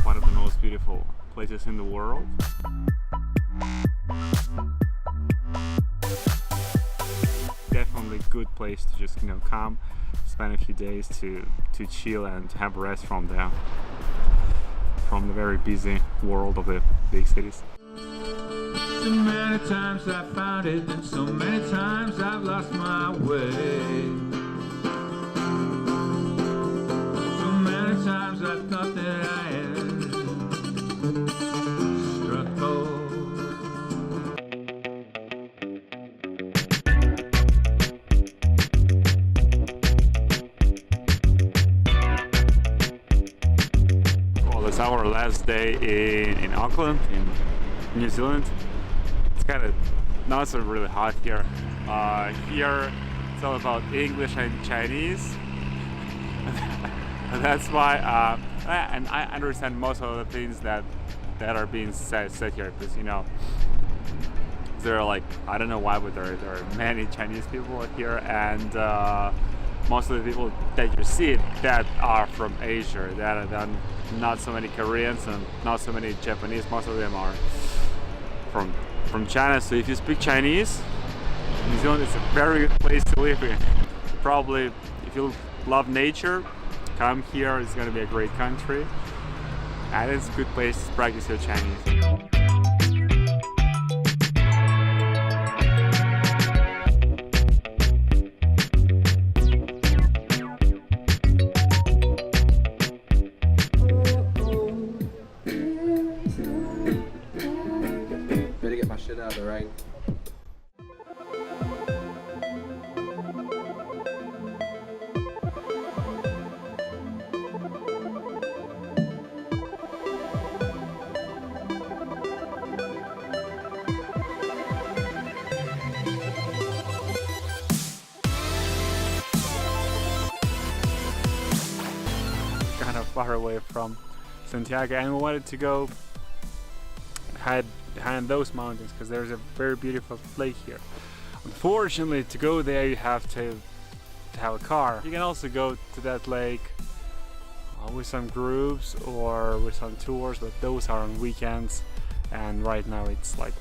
One of the most beautiful places in the world. Definitely good place to just come, spend a few days to chill and to have rest from the very busy world of the big cities. So many times I found it, and so many times I've lost my way. So many times I thought that I had struck gold. Well, it's our last day in Auckland, in New Zealand. It's kind of not so really hot here. Here it's all about English and Chinese. That's why, and I understand most of the things that are being said here, because there are like, I don't know why, but there are many Chinese people here, and most of the people that you see that are from Asia. That are not so many Koreans and not so many Japanese. Most of them are from China. So if you speak Chinese, New Zealand is a very good place to live in. Probably, if you love nature, come here. It's going to be a great country, and it's a good place to practice your Chinese. Better get my shit out of the rain. Kind of far away from Santiago, and we wanted to go hide behind those mountains because there's a very beautiful lake here. Unfortunately, to go there you have to have a car. You can also go to that lake with some groups or with some tours, but those are on weekends, and right now it's like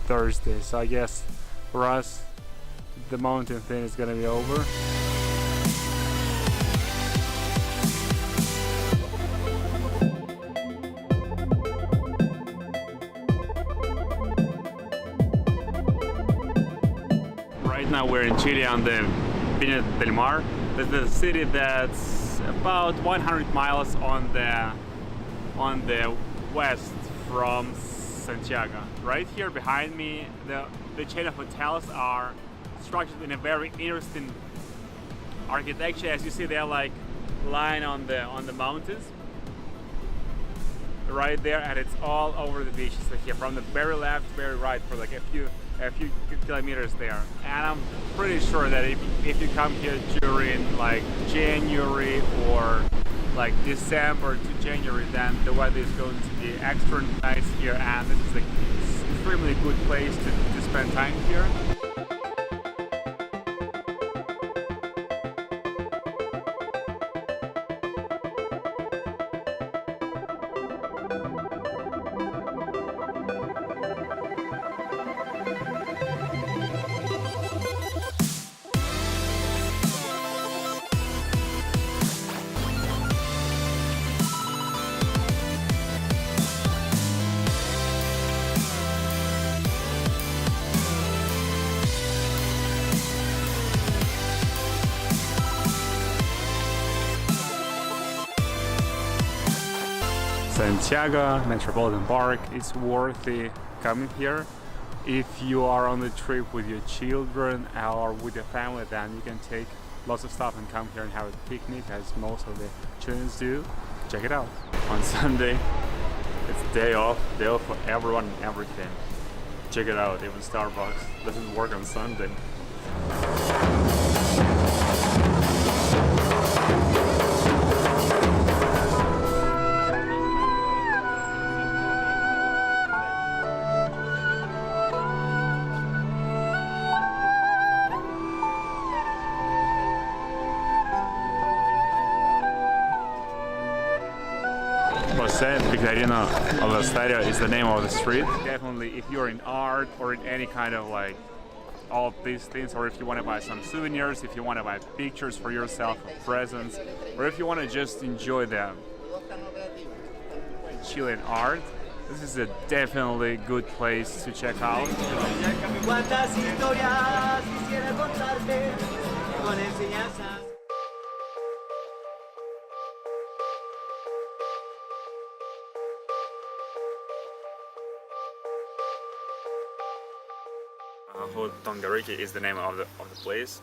Thursday, so I guess for us the mountain thing is gonna be over. Right now we're in Chile on the Viña del Mar. That's the city that's about 100 miles on the west from Santiago. Right here behind me, the chain of hotels are structured in a very interesting architecture. As you see, they're like lying on the mountains right there, and it's all over the beaches. So here, from the very left, very right, for like a few kilometers there. And I'm pretty sure that if you come here during like January or like December to January, then the weather is going to be extra nice here, and this is like an extremely good place to spend time here. Santiago Metropolitan Park is worthy coming here. If you are on the trip with your children or with your family, then you can take lots of stuff and come here and have a picnic, as most of the children do. Check it out. On Sunday, it's day off for everyone and everything. Check it out, even Starbucks doesn't work on Sunday. Jose Picarino of the Estadio is the name of the street. Definitely, if you're in art or in any kind of like all of these things, or if you want to buy some souvenirs, if you want to buy pictures for yourself, or presents, or if you want to just enjoy the Chilean art, this is a definitely good place to check out. Tongariki is the name of the place.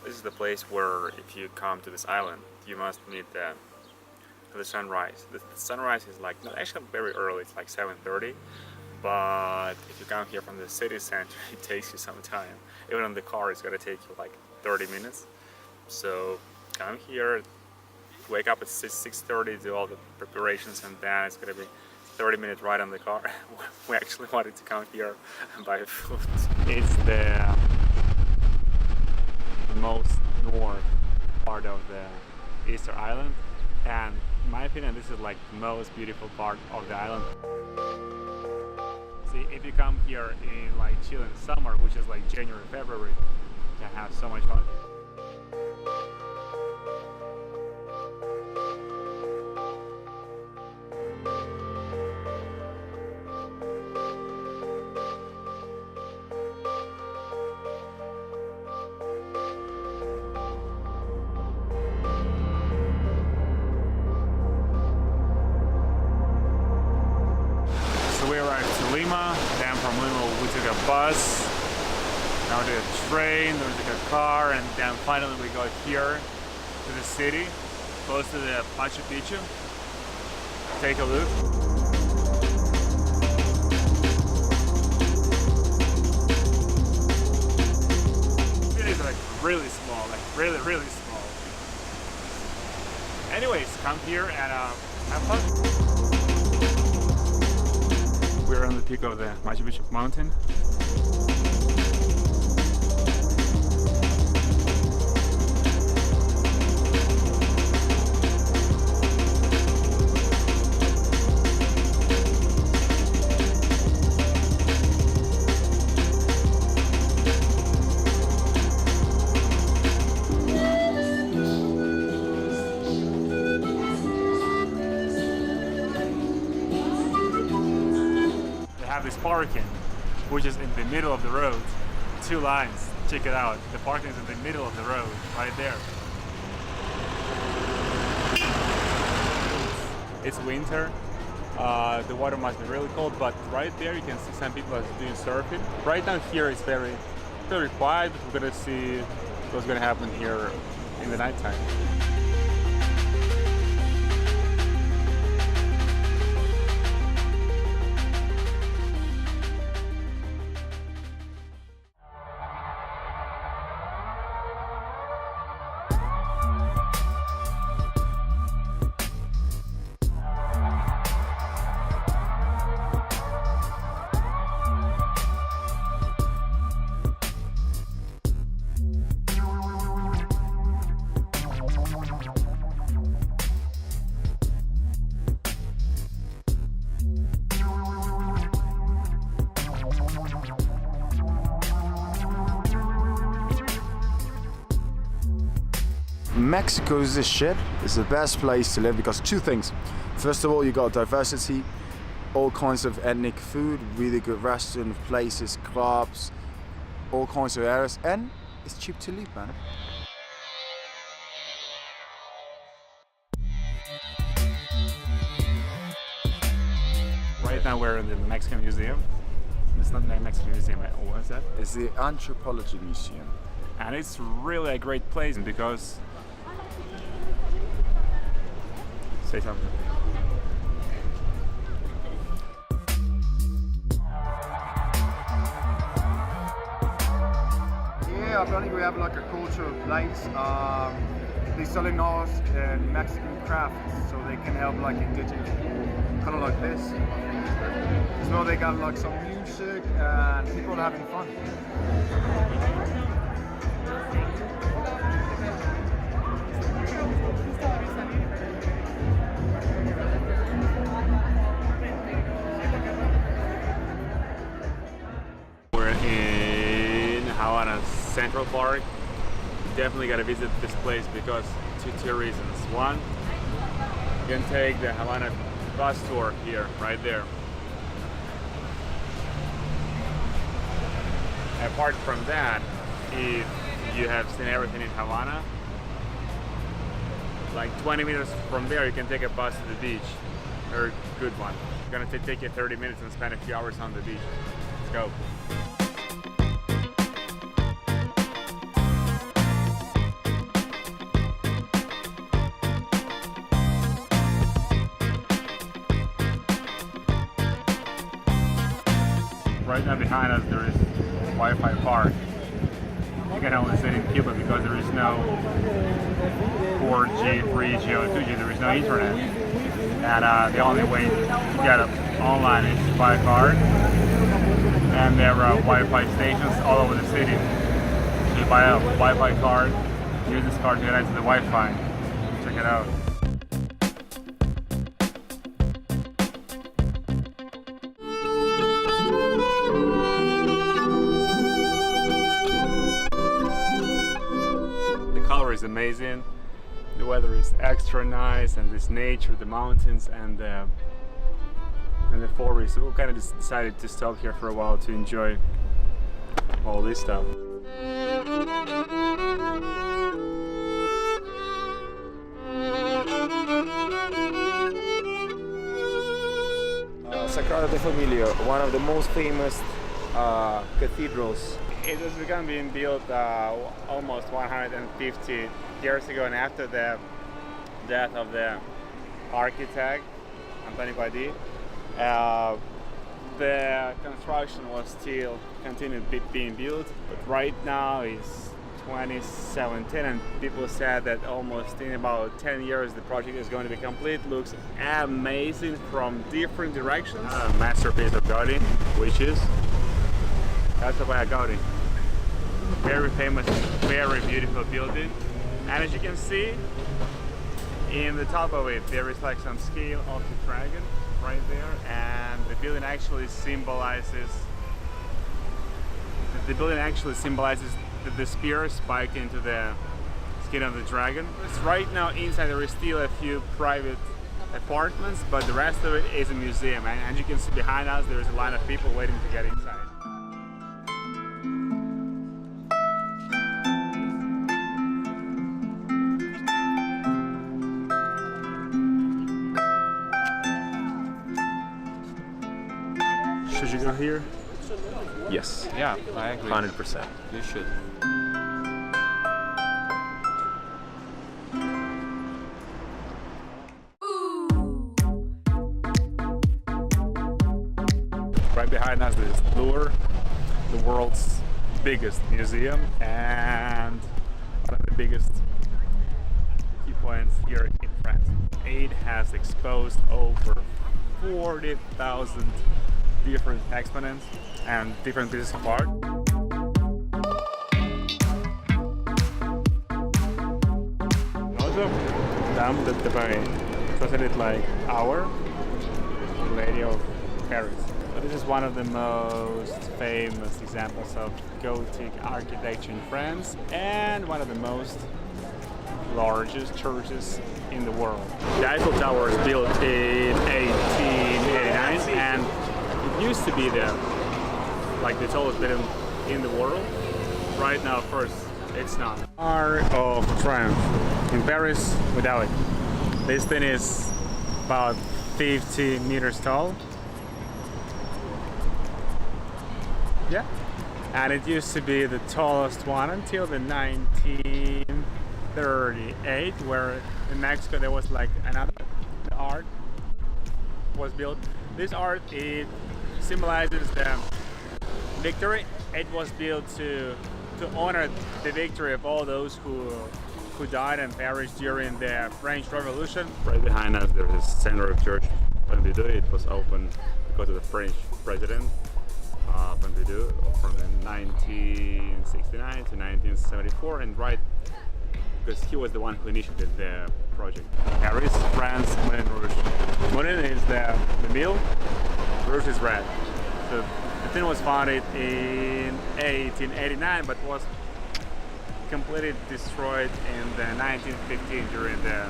This is the place where if you come to this island, you must meet the sunrise. The sunrise is like not actually very early, it's like 7:30, but if you come here from the city center, it takes you some time. Even on the car, it's gonna take you like 30 minutes. So come here, wake up at 6:30, do all the preparations, and then it's gonna be 30-minute ride on the car. We actually wanted to come here and buy food. It's the most north part of the Easter Island, and in my opinion this is like the most beautiful part of the island. See, if you come here in like Chilean summer, which is like January, February, you can have so much fun. Lima, then from Lima we took a bus, now we took a train, then we took a car, and then finally we got here to the city, close to the Machu Picchu. Take a look. The city is like really small, like really small. Anyways, come here and have fun. We're on the peak of the Machu Picchu mountain. This parking, which is in the middle of the road, 2 lines. Check it out. The parking is in the middle of the road, right there. It's winter. The water must be really cold, but right there you can see some people doing surfing. Right down here it's very quiet, but we're gonna see what's gonna happen here in the nighttime. Mexico's this shit is the best place to live because 2 things. First of all, you got diversity, all kinds of ethnic food, really good restaurant places, clubs, all kinds of areas, and it's cheap to live, man. Right now we're in the Mexican Museum. It's not the Mexican Museum, what is that? It's the Anthropology Museum. And it's really a great place because... Say something. Yeah, I think we have like a cultural place. They're selling us Mexican crafts, so they can help like indigenous people, kind of like this. So they got like some music and people are having fun. Central Park, definitely gotta visit this place because two reasons. One, you can take the Havana bus tour here, right there. Apart from that, if you have seen everything in Havana, like 20 minutes from there you can take a bus to the beach. Very good one. It's gonna take you 30 minutes and spend a few hours on the beach. Let's go. Right now behind us there is Wi-Fi park. You can only sit in Cuba because there is no 4G, 3G, or 2G, there is no internet. And the only way to get online is by card. And there are Wi-Fi stations all over the city. So you buy a Wi-Fi card, use this card to connect to the Wi-Fi. Check it out. Is amazing, the weather is extra nice, and this nature, the mountains and the forest. So we kind of decided to stop here for a while to enjoy all this stuff. Sagrada de Familia, one of the most famous cathedrals. It was begun being built almost 150 years ago, and after the death of the architect Antonio Gaudí, the construction was still continued being built. But right now it's 2017, and people said that almost in about 10 years the project is going to be complete. Looks amazing from different directions. A masterpiece of Gaudí, which is Casa by Gaudí. Very famous, very beautiful building. And as you can see, in the top of it, there is like some scale of the dragon right there. And the building actually symbolizes the spear spiked into the skin of the dragon. Right now inside there is still a few private apartments, but the rest of it is a museum. And as you can see behind us, there is a line of people waiting to get inside. Should you go here? Yes, Yeah, I agree. 100%. You should. Right behind us is Louvre, the world's biggest museum and one of the biggest key points here in France. It has exposed over 40,000 different exponents and different pieces of art. Also, Dame de Paris, translated like Our Lady of Paris. So this is one of the most famous examples of Gothic architecture in France and one of the most largest churches in the world. The Eiffel Tower was built in 1889 and it used to be the tallest building in the world. Right now, of course, it's not. Arc of Triumph in Paris without it. This thing is about 50 meters tall. Yeah. And it used to be the tallest one until the 1938, where in Mexico there was like another art was built. This art, it symbolizes the victory. It was built to honor the victory of all those who died and perished during the French Revolution. Right behind us there is Central Church Pompidou. It was opened because of the French president Pompidou from 1969 to 1974, and right because he was the one who initiated the project. Paris, France, Moulin Rouge. Moulin is the mill, Rouge is red. So the thing was founded in 1889, but was completely destroyed in the 1915 during the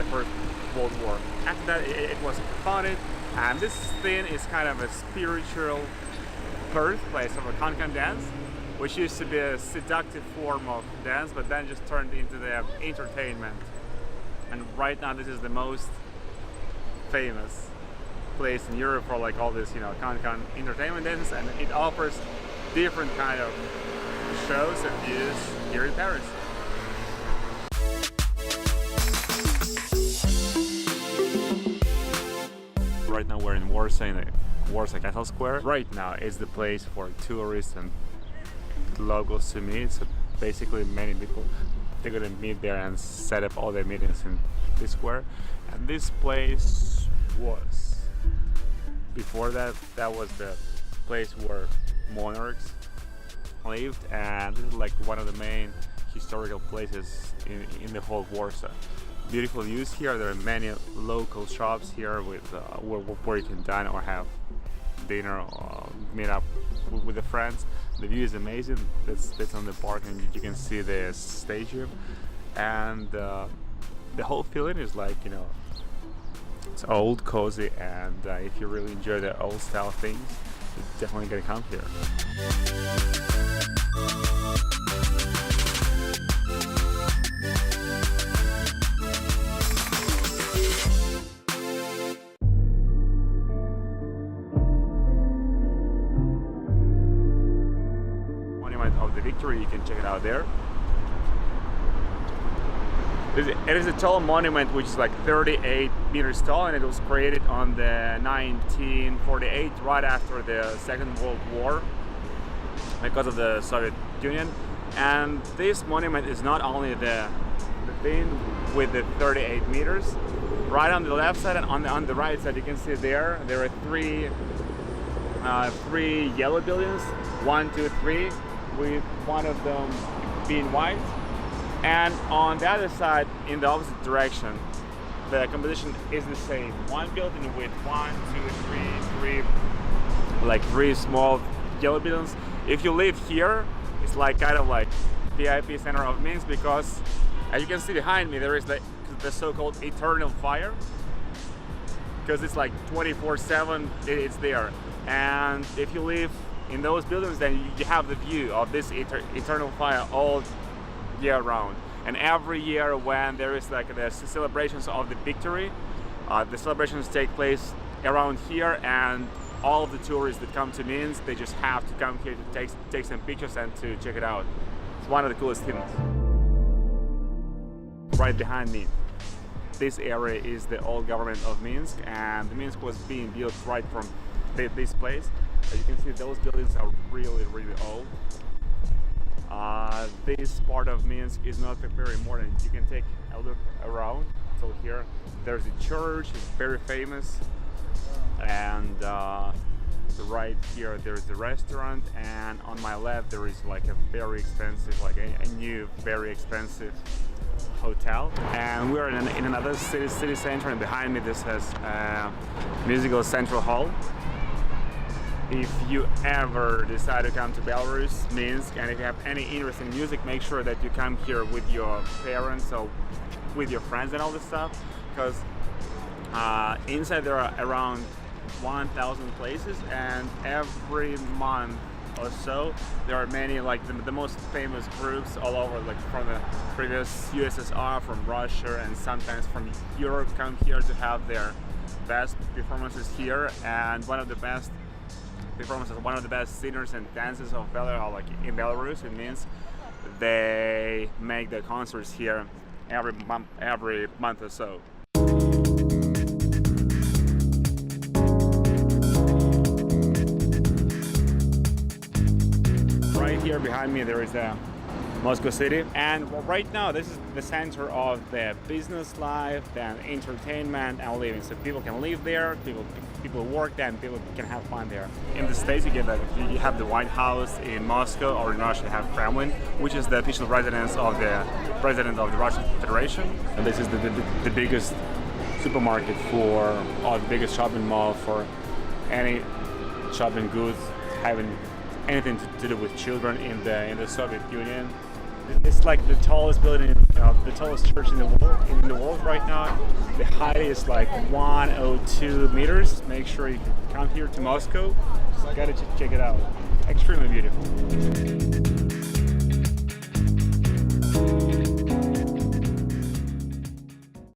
First World War. After that, it was founded, and this thing is kind of a spiritual birthplace of a Kankan dance, which used to be a seductive form of dance, but then just turned into the entertainment. And right now, this is the most famous place in Europe for like all this, Kankan entertainment dances, and it offers different kind of shows and views here in Paris. Right now we're in Warsaw, in the Warsaw Castle Square. Right now is the place for tourists and locals to meet. So basically many people, they're gonna meet there and set up all their meetings in this square. And this place was, before that, that was the place where monarchs lived, and this is like one of the main historical places in the whole Warsaw. Beautiful views here. There are many local shops here with where you can dine or have dinner or meet up with the friends. The view is amazing. That's on the park, and you can see the stadium, and the whole feeling is like, it's old, cozy, and if you really enjoy the old style things, you're definitely gonna come here. Monument of the Victory, you can check it out there. It is a tall monument which is like 38 meters tall, and it was created on the 1948, right after the Second World War, because of the Soviet Union. And this monument is not only the thing with the 38 meters. Right on the left side and on the right side, you can see there are three yellow buildings, 1, 2, 3, with one of them being white. And on the other side, in the opposite direction, the composition is the same. One building with 1, 2, 3, three small yellow buildings. If you live here, it's like kind of like VIP center of Minsk, because as you can see behind me, there is the so-called eternal fire, because it's like 24/7, it's there. And if you live in those buildings, then you have the view of this eternal fire all year round. And every year when there is like the celebrations of the victory, the celebrations take place around here, and all of the tourists that come to Minsk, they just have to come here to take some pictures and to check it out. It's one of the coolest things. Right behind me, this area is the old government of Minsk, and Minsk was being built right from this place. As you can see, those buildings are really, really old. This part of Minsk is not very modern. You can take a look around. So here, there's a church, it's very famous, and right here there's the restaurant, and on my left there is like a very expensive, like a new, very expensive hotel. And we're in another city center, and behind me this has musical central hall. If you ever decide to come to Belarus, Minsk, and if you have any interest in music, make sure that you come here with your parents or with your friends and all this stuff, because inside there are around 1,000 places, and every month or so there are many, like the most famous groups all over, like from the previous USSR, from Russia, and sometimes from Europe, come here to have their best performances here. And one of the best performances, one of the best singers and dancers of Belarus, like in Belarus, in Minsk, they make their concerts here every month or so. Right here behind me there is the Moscow city, and right now this is the center of the business life and entertainment and living. So people can live there, people work there, and people can have fun there. In the States you have the White House. In Moscow or in Russia you have Kremlin, which is the official residence of the President of the Russian Federation. And this is the biggest supermarket or the biggest shopping mall for any shopping goods having anything to do with children in the Soviet Union. It's like the tallest building, the tallest church in the world right now. The height is like 102 meters. Make sure you come here to Moscow. Just gotta check it out. Extremely beautiful.